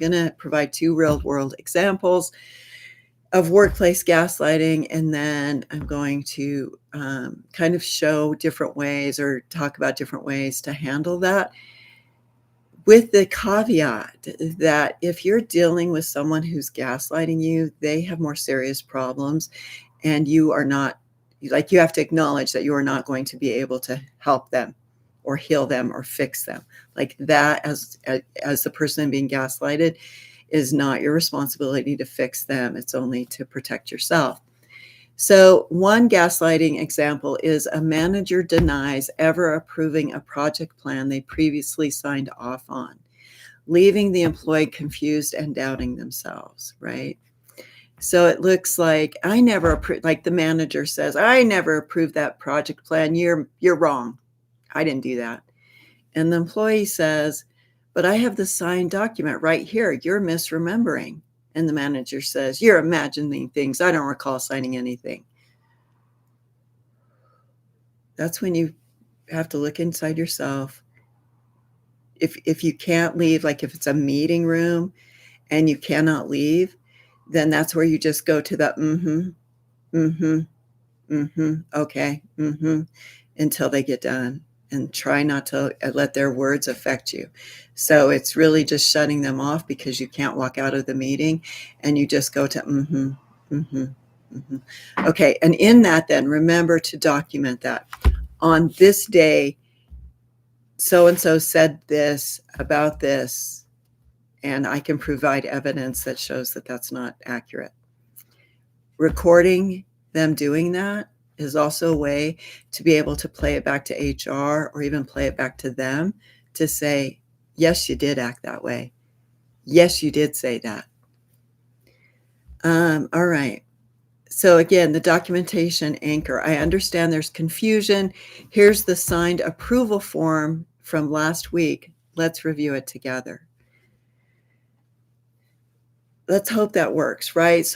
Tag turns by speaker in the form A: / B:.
A: going to provide 2 real-world examples of workplace gaslighting, and then I'm going to kind of show different ways or talk about different ways to handle that, with the caveat that if you're dealing with someone who's gaslighting you, they have more serious problems, and you are not, like, you have to acknowledge that you are not going to be able to help them or heal them or fix them. Like, that, as the person being gaslighted, is not your responsibility to fix them. It's only to protect yourself. So one gaslighting example is a manager denies ever approving a project plan they previously signed off on, leaving the employee confused and doubting themselves, right? So it looks like, I never approved, like the manager says, I never approved that project plan. You're wrong. I didn't do that. And the employee says, but I have the signed document right here. You're misremembering. And the manager says, you're imagining things. I don't recall signing anything. That's when you have to look inside yourself. If you can't leave, like if it's a meeting room and you cannot leave, then that's where you just go to the okay, until they get done, and try not to let their words affect you. So it's really just shutting them off because you can't walk out of the meeting, and you just go to Okay, and in that, then remember to document that. On this day, so-and-so said this about this, and I can provide evidence that shows that that's not accurate. Recording them doing that is also a way to be able to play it back to HR or even play it back to them to say, yes, you did act that way. Yes, you did say that. All right. So again, the documentation anchor. I understand there's confusion. Here's the signed approval form from last week. Let's review it together. Let's hope that works, right?